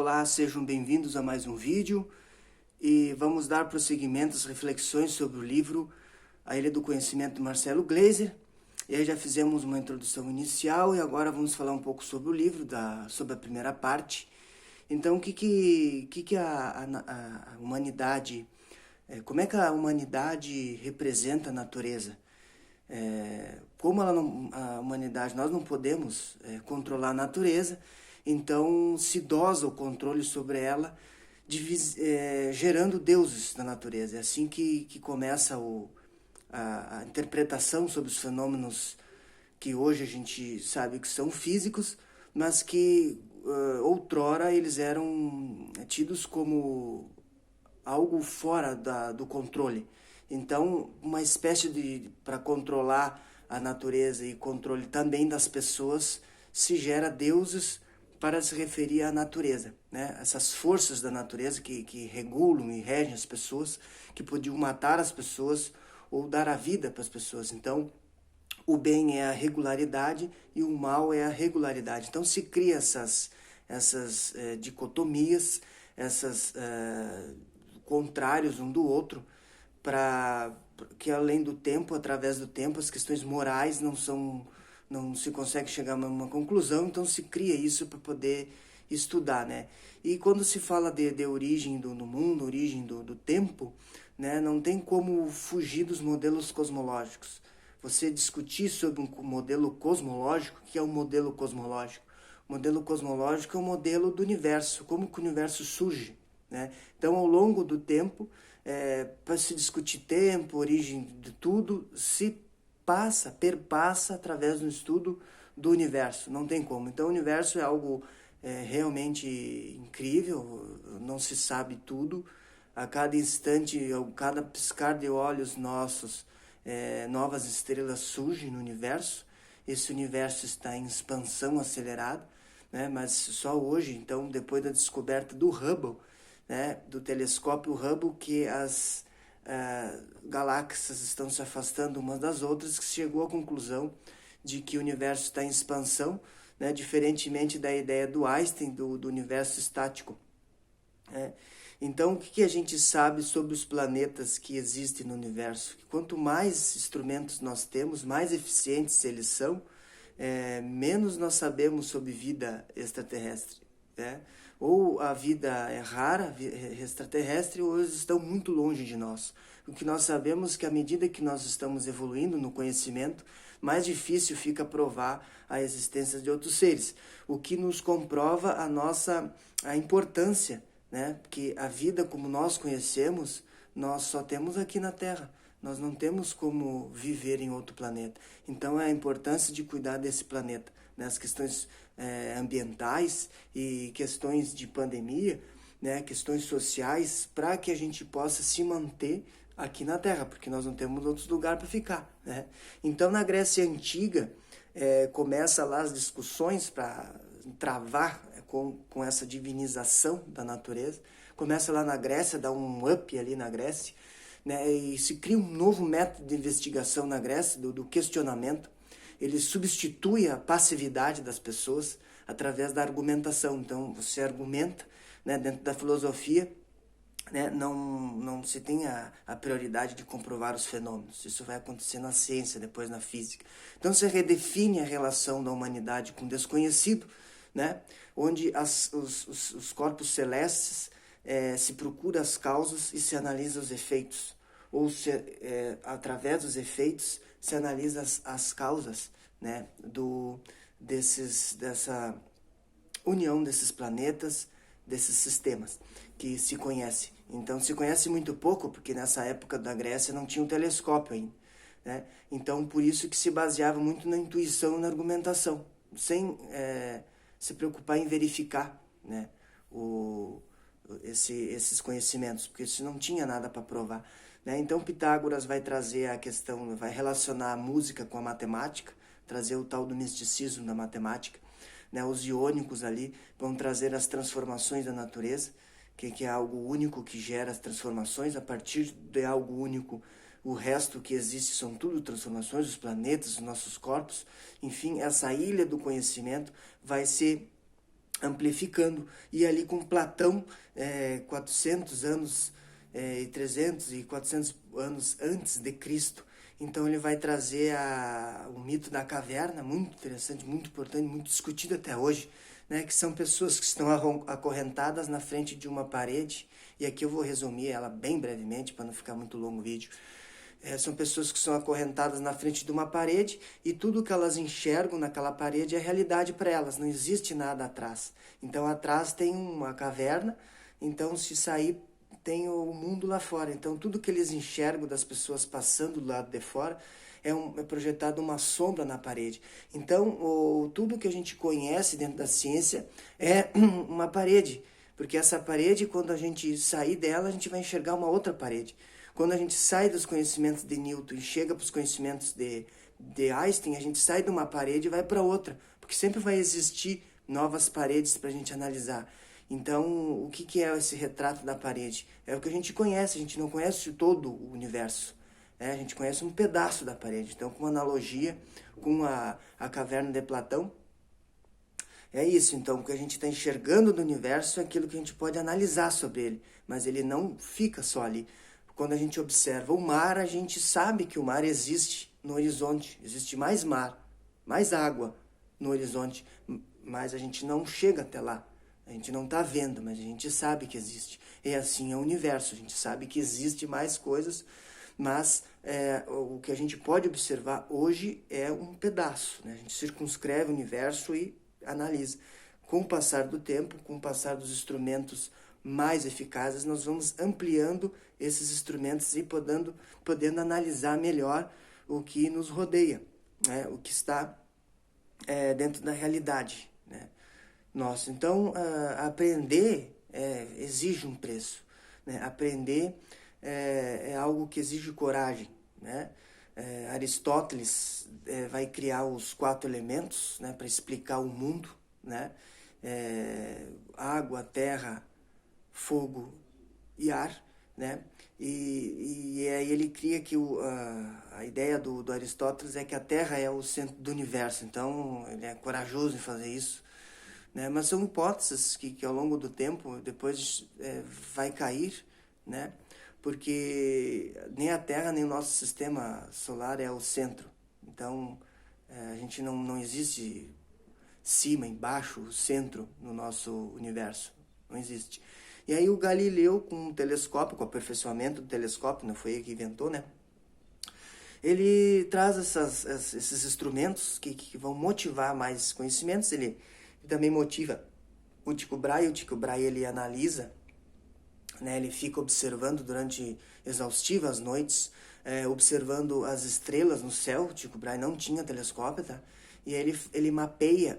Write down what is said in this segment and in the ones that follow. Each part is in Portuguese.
Olá, sejam bem-vindos a mais um vídeo e vamos dar prosseguimento às reflexões sobre o livro A Ilha do Conhecimento de Marcelo Gleiser. E aí já fizemos uma introdução inicial e agora vamos falar um pouco sobre o livro, sobre a primeira parte. Então, o que a humanidade, como é que a humanidade representa a natureza? Como a humanidade, nós não podemos controlar a natureza, então se dosa o controle sobre ela, gerando deuses na natureza. É assim que começa a interpretação sobre os fenômenos que hoje a gente sabe que são físicos, mas que outrora eles eram tidos como algo fora do controle. Então, uma espécie para controlar a natureza e controle também das pessoas, se gera deuses para se referir à natureza, né? Essas forças da natureza que regulam e regem as pessoas, que podiam matar as pessoas ou dar a vida para as pessoas. Então, o bem é a regularidade e o mal é a regularidade. Então, se cria essas dicotomias, contrários um do outro, para que além do tempo, através do tempo, as questões morais não se consegue chegar a uma conclusão, então se cria isso para poder estudar, né? E quando se fala de origem do mundo, origem do tempo, né, não tem como fugir dos modelos cosmológicos. Você discutir sobre um modelo cosmológico, que é um modelo cosmológico? O modelo cosmológico é o modelo do universo, como que o universo surge, né? Então, ao longo do tempo, para se discutir tempo, origem de tudo, se perpassa através do estudo do universo, não tem como. Então, o universo é algo realmente incrível, não se sabe tudo. A cada instante, a cada piscar de olhos nossos, novas estrelas surgem no universo. Esse universo está em expansão acelerada, né? Mas só hoje, então, depois da descoberta do Hubble, né, do telescópio Hubble, que as galáxias estão se afastando umas das outras, que chegou à conclusão de que o universo está em expansão, né, diferentemente da ideia do Einstein do universo estático. Então, o que a gente sabe sobre os planetas que existem no universo? Que quanto mais instrumentos nós temos, mais eficientes eles são, menos nós sabemos sobre vida extraterrestre, né? Ou a vida é rara, extraterrestre, ou eles estão muito longe de nós. O que nós sabemos é que à medida que nós estamos evoluindo no conhecimento, mais difícil fica provar a existência de outros seres. O que nos comprova a importância, né? Porque a vida como nós conhecemos, nós só temos aqui na Terra. Nós não temos como viver em outro planeta. Então, é a importância de cuidar desse planeta, né? As questões ambientais e questões de pandemia, né? Questões sociais, para que a gente possa se manter aqui na Terra, porque nós não temos outro lugar para ficar, né? Então, na Grécia Antiga, começa lá as discussões para travar com essa divinização da natureza. Começa lá na Grécia, dá um up ali na Grécia, né? E se cria um novo método de investigação na Grécia, do questionamento. Ele substitui a passividade das pessoas através da argumentação. Então, você argumenta, né, dentro da filosofia, né, não se tem a prioridade de comprovar os fenômenos. Isso vai acontecer na ciência, depois na física. Então, você redefine a relação da humanidade com o desconhecido, né, onde os corpos celestes se procura as causas e se analisa os efeitos. Ou através dos efeitos se analisa as causas, né, dessa união desses planetas, desses sistemas que se conhece. Então, se conhece muito pouco, porque nessa época da Grécia não tinha um telescópio ainda, né? Então, por isso que se baseava muito na intuição e na argumentação, sem se preocupar em verificar, né, esses conhecimentos, porque isso não tinha nada para provar, né? Então, Pitágoras vai trazer a questão, vai relacionar a música com a matemática, trazer o tal do misticismo da matemática, né? Os iônicos ali vão trazer as transformações da natureza, que é algo único que gera as transformações. A partir de algo único, o resto que existe são tudo transformações, os planetas, os nossos corpos. Enfim, essa ilha do conhecimento vai ser amplificando. E ali com Platão, 400 anos, e 300 e 400 anos antes de Cristo. Então ele vai trazer o mito da caverna, muito interessante, muito importante, muito discutido até hoje, né? Que são pessoas que estão acorrentadas na frente de uma parede, e aqui eu vou resumir ela bem brevemente, para não ficar muito longo o vídeo. São pessoas que são acorrentadas na frente de uma parede e tudo que elas enxergam naquela parede é realidade para elas, não existe nada atrás. Então atrás tem uma caverna, então se sair tem o mundo lá fora. Então tudo que eles enxergam das pessoas passando do lado de fora é projetado uma sombra na parede. Então tudo que a gente conhece dentro da ciência é uma parede, porque essa parede, quando a gente sair dela, a gente vai enxergar uma outra parede. Quando a gente sai dos conhecimentos de Newton e chega para os conhecimentos de Einstein, a gente sai de uma parede e vai para outra, porque sempre vai existir novas paredes para a gente analisar. Então, o que é esse retrato da parede? É o que a gente conhece, a gente não conhece todo o universo. A gente conhece um pedaço da parede. Então, com uma analogia com a caverna de Platão, é isso. Então, o que a gente está enxergando do universo é aquilo que a gente pode analisar sobre ele, mas ele não fica só ali. Quando a gente observa o mar, a gente sabe que o mar existe no horizonte. Existe mais mar, mais água no horizonte, mas a gente não chega até lá. A gente não está vendo, mas a gente sabe que existe. E assim é o universo. A gente sabe que existe mais coisas, mas o que a gente pode observar hoje é um pedaço, né? A gente circunscreve o universo e analisa. Com o passar do tempo, com o passar dos instrumentos mais eficazes, nós vamos ampliando esses instrumentos e podendo analisar melhor o que nos rodeia, né? O que está dentro da realidade, né? Nossa, então, aprender exige um preço, né? Aprender é algo que exige coragem, né? Aristóteles vai criar os 4 elementos, né, para explicar o mundo, né? Água, terra, fogo e ar, né? E aí ele cria que a ideia do Aristóteles é que a Terra é o centro do universo. Então ele é corajoso em fazer isso, né? Mas são hipóteses que ao longo do tempo depois vai cair, né? Porque nem a Terra nem o nosso sistema solar é o centro. Então a gente não existe cima, embaixo, centro no nosso universo. Não existe. E aí o Galileu, com o telescópio, com o aperfeiçoamento do telescópio, não foi ele que inventou, né? Ele traz esses instrumentos que vão motivar mais conhecimentos. Ele também motiva o Tycho Brahe. O Tycho Brahe, ele analisa, né? Ele fica observando durante exaustivas noites, observando as estrelas no céu. O Tycho Brahe não tinha telescópio, tá? E aí ele mapeia,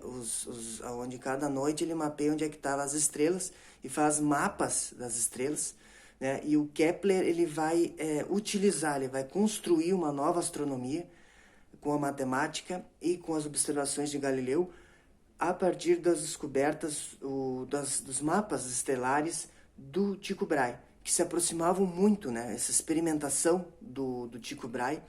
onde cada noite ele mapeia onde é que estavam as estrelas e faz mapas das estrelas, né? E o Kepler, ele vai utilizar, ele vai construir uma nova astronomia com a matemática e com as observações de Galileu a partir das descobertas dos mapas estelares do Tycho Brahe, que se aproximavam muito, né? Essa experimentação do Tycho Brahe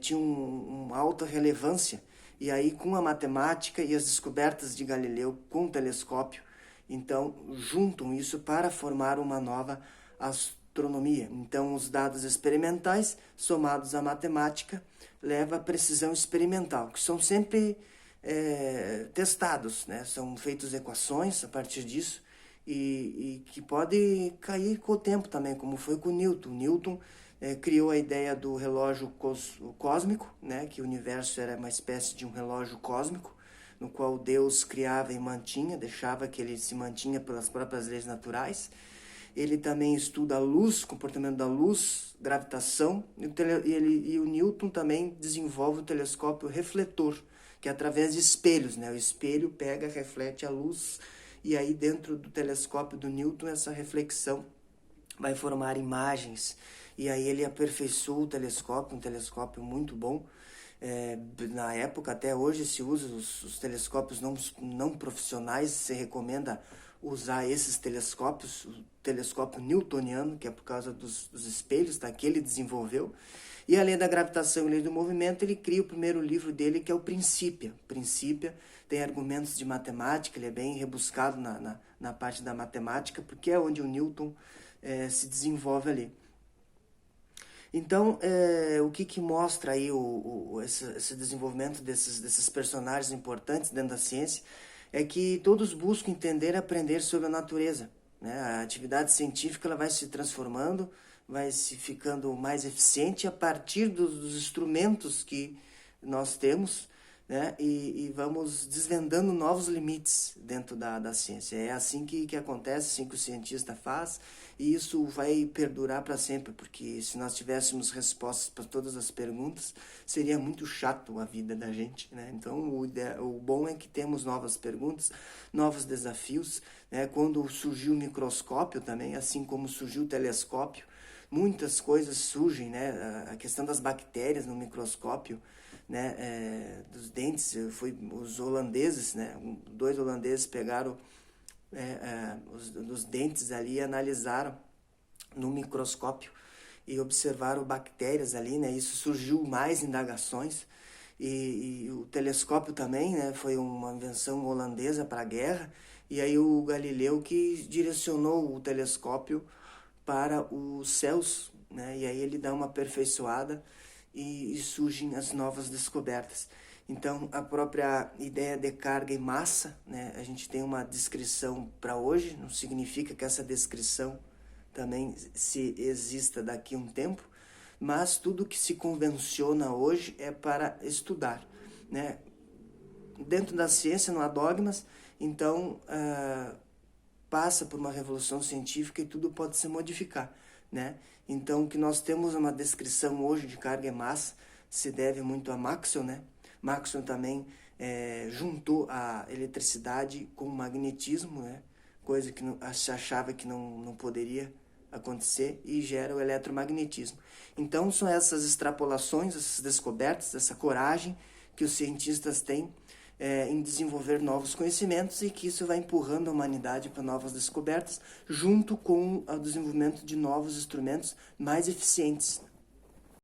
tinha uma alta relevância. E aí, com a matemática e as descobertas de Galileu com o telescópio, então, juntam isso para formar uma nova astronomia. Então, os dados experimentais, somados à matemática, levam à precisão experimental, que são sempre testados, né? São feitas equações a partir disso, e que pode cair com o tempo também, como foi com Newton. Newton criou a ideia do relógio cósmico, né? Que o universo era uma espécie de um relógio cósmico, no qual Deus criava e mantinha, deixava que ele se mantinha pelas próprias leis naturais. Ele também estuda a luz, comportamento da luz, gravitação, e o Newton também desenvolve o telescópio refletor, que é através de espelhos, né? O espelho pega, reflete a luz, e aí dentro do telescópio do Newton essa reflexão vai formar imagens. E aí ele aperfeiçoou o telescópio, um telescópio muito bom. Na época, até hoje, se usa os telescópios não profissionais, se recomenda usar esses telescópios, o telescópio newtoniano, que é por causa dos espelhos, tá? Que ele desenvolveu. E além da gravitação e lei do movimento, ele cria o primeiro livro dele, que é o Principia. Principia tem argumentos de matemática, ele é bem rebuscado na parte da matemática, porque é onde o Newton se desenvolve ali. Então, o que mostra aí esse desenvolvimento desses personagens importantes dentro da ciência é que todos buscam entender e aprender sobre a natureza, né? A atividade científica ela vai se transformando, vai se ficando mais eficiente a partir dos instrumentos que nós temos, né? E vamos desvendando novos limites dentro da ciência. É assim que acontece, assim que o cientista faz, e isso vai perdurar para sempre, porque se nós tivéssemos respostas para todas as perguntas, seria muito chato a vida da gente, né? Então, o bom é que temos novas perguntas, novos desafios, né? Quando surgiu o microscópio também, assim como surgiu o telescópio, muitas coisas surgem, né? A questão das bactérias no microscópio, né, dos dentes, foi os holandeses, né, 2 holandeses pegaram os dentes ali e analisaram no microscópio e observaram bactérias ali, né, isso surgiu mais indagações e o telescópio também, né, foi uma invenção holandesa para a guerra, e aí o Galileu que direcionou o telescópio para os céus, né, e aí ele dá uma aperfeiçoada e surgem as novas descobertas. Então, a própria ideia de carga e massa, né, a gente tem uma descrição para hoje, não significa que essa descrição também se exista daqui a um tempo, mas tudo que se convenciona hoje é para estudar, né? Dentro da ciência não há dogmas, então passa por uma revolução científica e tudo pode se modificar, né? Então, o que nós temos uma descrição hoje de carga e massa se deve muito a Maxwell, né? Maxwell também juntou a eletricidade com o magnetismo, né? Coisa que se achava que não poderia acontecer, e gera o eletromagnetismo. Então, são essas extrapolações, essas descobertas, essa coragem que os cientistas têm em desenvolver novos conhecimentos, e que isso vai empurrando a humanidade para novas descobertas, junto com o desenvolvimento de novos instrumentos mais eficientes.